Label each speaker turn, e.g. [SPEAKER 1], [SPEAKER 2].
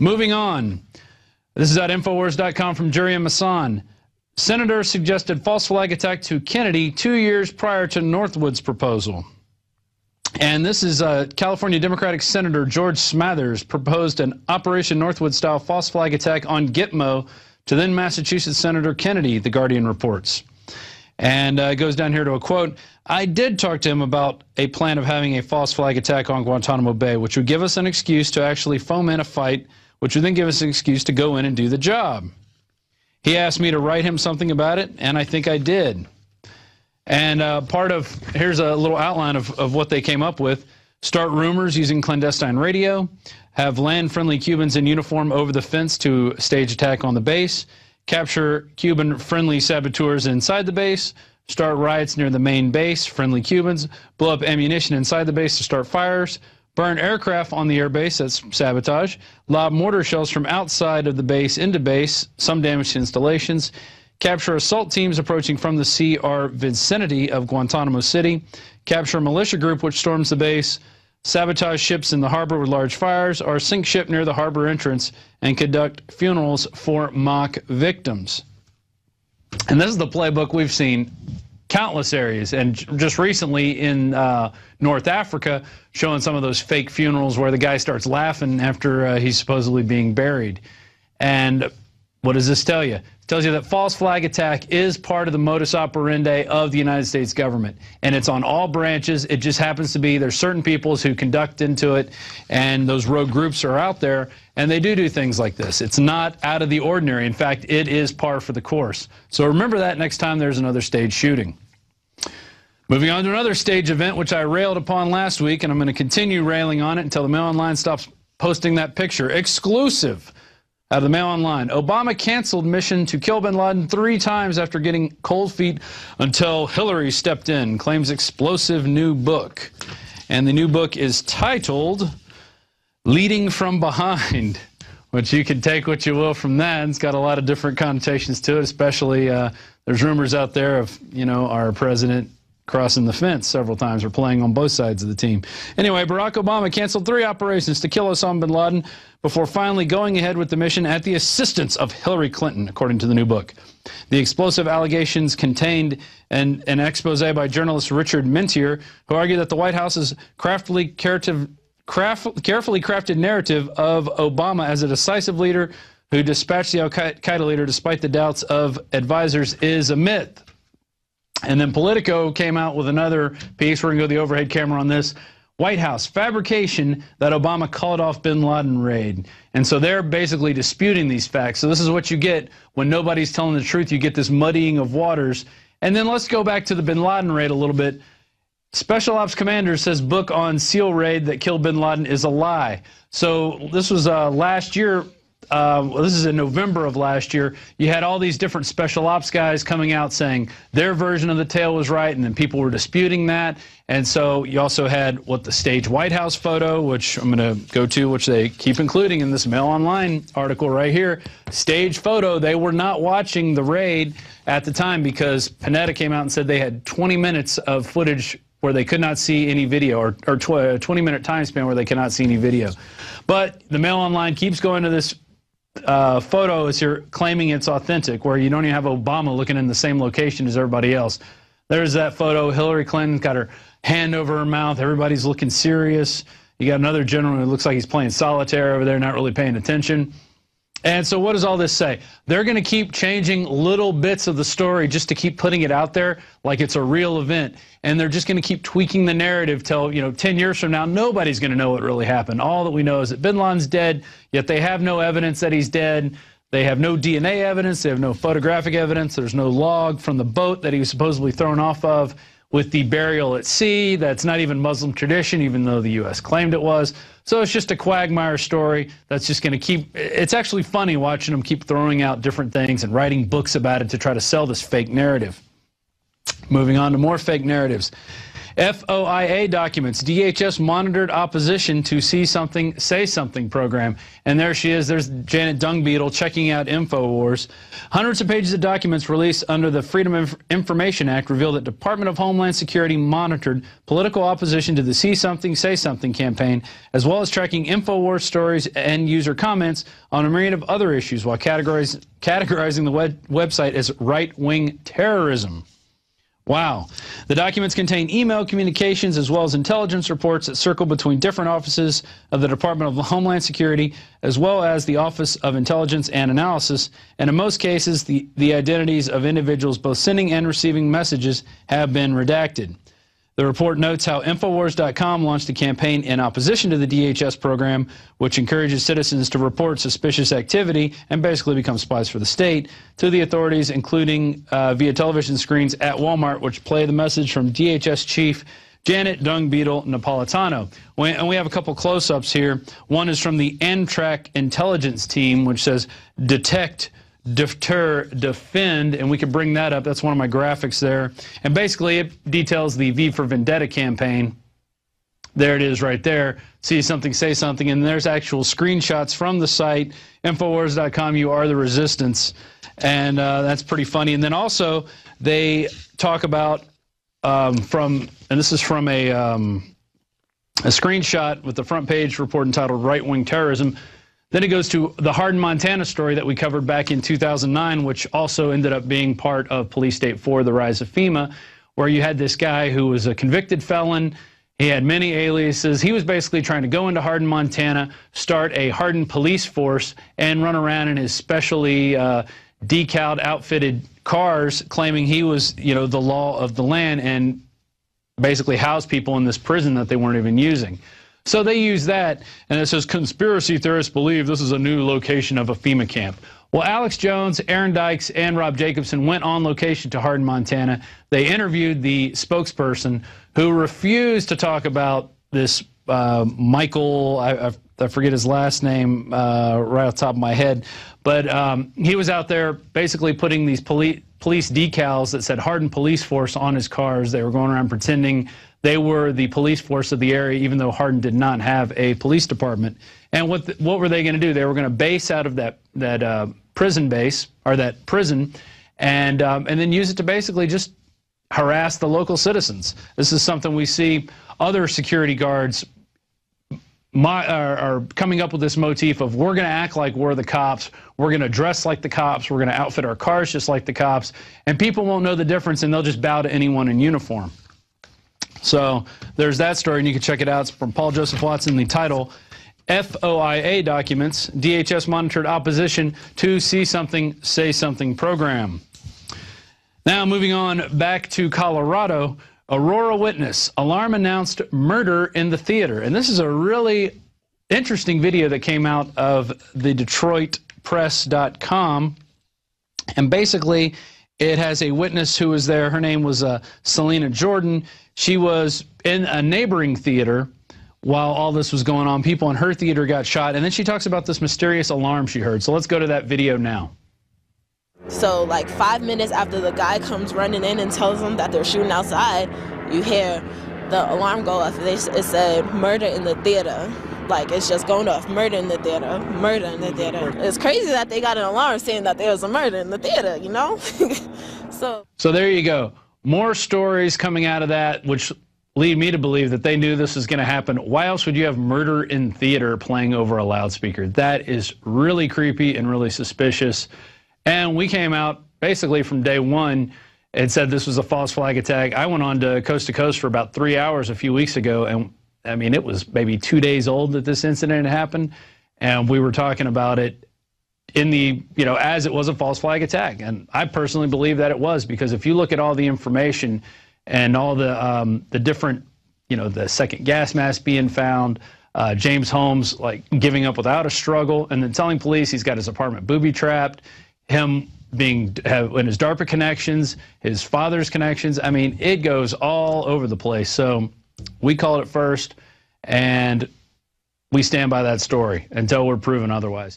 [SPEAKER 1] Moving on. This is at Infowars.com from Jurian Masson. Senator suggested false flag attack to Kennedy 2 years prior to Northwood's proposal. And this is California Democratic Senator George Smathers proposed an Operation Northwood-style false flag attack on Gitmo to then Massachusetts Senator Kennedy, The Guardian reports. And it goes down here to a quote, "I did talk to him about a plan of having a false flag attack on Guantanamo Bay, which would give us an excuse to actually foment a fight, which would then give us an excuse to go in and do the job. He asked me to write him something about it, and I think I did." And here's a little outline of what they came up with. Start rumors using clandestine radio, have land-friendly Cubans in uniform over the fence to stage attack on the base, capture Cuban-friendly saboteurs inside the base, start riots near the main base, friendly Cubans, blow up ammunition inside the base to start fires, burn aircraft on the airbase, that's sabotage, lob mortar shells from outside of the base into base, some damage to installations, capture assault teams approaching from the sea or vicinity of Guantanamo City, capture a militia group which storms the base, sabotage ships in the harbor with large fires, or sink ship near the harbor entrance and conduct funerals for mock victims. And this is the playbook we've seen countless areas, and just recently in North Africa, showing some of those fake funerals where the guy starts laughing after he's supposedly being buried. And what does this tell you? It tells you that false flag attack is part of the modus operandi of the United States government, and it's on all branches. It just happens to be there's certain peoples who conduct into it, and those rogue groups are out there, and they do things like this. It's not out of the ordinary. In fact, it is par for the course. So remember that next time there's another stage shooting. Moving on to another stage event, which I railed upon last week, and I'm going to continue railing on it until the Mail Online stops posting that picture. Exclusive out of the Mail Online. Obama canceled mission to kill bin Laden 3 times after getting cold feet until Hillary stepped in, claims explosive new book. And the new book is titled Leading from Behind, which you can take what you will from that. It's got a lot of different connotations to it, especially there's rumors out there of, our president crossing the fence several times or playing on both sides of the team. Anyway, Barack Obama canceled 3 operations to kill Osama bin Laden before finally going ahead with the mission at the assistance of Hillary Clinton, according to the new book. The explosive allegations contained an expose by journalist Richard Miniter, who argued that the White House's carefully crafted narrative of Obama as a decisive leader who dispatched the al-Qaeda leader despite the doubts of advisors is a myth. And then Politico came out with another piece. We're going to go to the overhead camera on this. White House, fabrication that Obama called off bin Laden raid. And so they're basically disputing these facts. So this is what you get when nobody's telling the truth. You get this muddying of waters. And then let's go back to the bin Laden raid a little bit. Special Ops Commander says book on SEAL raid that killed bin Laden is a lie. So this was last year. This is in November of last year. You had all these different special ops guys coming out saying their version of the tale was right, and then people were disputing that. And so you also had the staged White House photo, which I'm going to go to, which they keep including in this Mail Online article right here. Staged photo. They were not watching the raid at the time because Panetta came out and said they had 20 minutes of footage where they could not see any video, or 20-minute time span where they could not see any video. But the Mail Online keeps going to this photo as you're claiming it's authentic, where you don't even have Obama looking in the same location as everybody else. There's that photo. Hillary Clinton got her hand over her mouth. Everybody's looking serious. You got another general who looks like he's playing solitaire over there, not really paying attention. And so what does all this say? They're going to keep changing little bits of the story just to keep putting it out there like it's a real event. And they're just going to keep tweaking the narrative till, 10 years from now, nobody's going to know what really happened. All that we know is that bin Laden's dead, yet they have no evidence that he's dead. They have no DNA evidence. They have no photographic evidence. There's no log from the boat that he was supposedly thrown off of with the burial at sea. That's not even Muslim tradition, even though the U.S. claimed it was. So it's just a quagmire story that's just going to keep, it's actually funny watching them keep throwing out different things and writing books about it to try to sell this fake narrative. Moving on to more fake narratives. FOIA documents. DHS monitored opposition to See Something, Say Something program. And there she is. There's Janet Dungbeetle checking out InfoWars. Hundreds of pages of documents released under the Freedom of Information Act reveal that Department of Homeland Security monitored political opposition to the See Something, Say Something campaign, as well as tracking InfoWars stories and user comments on a myriad of other issues while categorizing the website as right-wing terrorism. Wow. The documents contain email communications as well as intelligence reports that circle between different offices of the Department of Homeland Security as well as the Office of Intelligence and Analysis, and in most cases the identities of individuals both sending and receiving messages have been redacted. The report notes how Infowars.com launched a campaign in opposition to the DHS program, which encourages citizens to report suspicious activity and basically become spies for the state to the authorities, including via television screens at Walmart, which play the message from DHS Chief Janet Dungbeetle Napolitano. And we have a couple close-ups here. One is from the Amtrak intelligence team, which says, detect, deter, defend, and we can bring that up. That's one of my graphics there. And basically it details the V for Vendetta campaign. There it is right there. See Something, Say Something, and there's actual screenshots from the site, Infowars.com, you are the resistance. And that's pretty funny. And then also they talk about and this is from a screenshot with the front page report entitled Right-Wing Terrorism. Then it goes to the Hardin, Montana story that we covered back in 2009, which also ended up being part of Police State 4, The Rise of FEMA, where you had this guy who was a convicted felon. He had many aliases. He was basically trying to go into Hardin, Montana, start a Hardin police force, and run around in his specially decaled, outfitted cars, claiming he was, the law of the land, and basically house people in this prison that they weren't even using. So they use that, and it says conspiracy theorists believe this is a new location of a FEMA camp. Well, Alex Jones, Aaron Dykes, and Rob Jacobson went on location to Hardin, Montana. They interviewed the spokesperson who refused to talk about this Michael, I forget his last name right off the top of my head, but he was out there basically putting these police decals that said Hardin Police Force on his cars. They were going around pretending they were the police force of the area, even though Hardin did not have a police department. And what were they going to do? They were going to base out of that prison base, or that prison, and then use it to basically just harass the local citizens. This is something we see other security guards are coming up with, this motif of, we're going to act like we're the cops, we're going to dress like the cops, we're going to outfit our cars just like the cops, and people won't know the difference, and they'll just bow to anyone in uniform. So there's that story, and you can check it out. It's from Paul Joseph Watson. The title, FOIA documents, DHS monitored opposition to See Something, Say Something program. Now moving on back to Colorado, Aurora witness, alarm announced murder in the theater. And this is a really interesting video that came out of the DetroitPress.com. And basically, it has a witness who was there. Her name was Selena Jordan. She was in a neighboring theater while all this was going on. People in her theater got shot. And then she talks about this mysterious alarm she heard. So let's go to that video now.
[SPEAKER 2] So like 5 minutes after the guy comes running in and tells them that they're shooting outside, you hear the alarm go off. It said murder in the theater. Like, it's just going off, murder in the theater, murder in the theater. It's crazy that they got an alarm saying that there was a murder in the theater, you know? So there
[SPEAKER 1] you go. More stories coming out of that, which lead me to believe that they knew this was going to happen. Why else would you have murder in theater playing over a loudspeaker? That is really creepy and really suspicious. And we came out basically from day one and said this was a false flag attack. I went on to Coast for about 3 hours a few weeks ago, and I mean, it was maybe 2 days old that this incident happened, and we were talking about it in the, as it was a false flag attack. And I personally believe that it was, because if you look at all the information and all the different, the second gas mask being found, James Holmes like giving up without a struggle, and then telling police he's got his apartment booby-trapped, him in his DARPA connections, his father's connections. I mean, it goes all over the place. So we called it first, and we stand by that story until we're proven otherwise.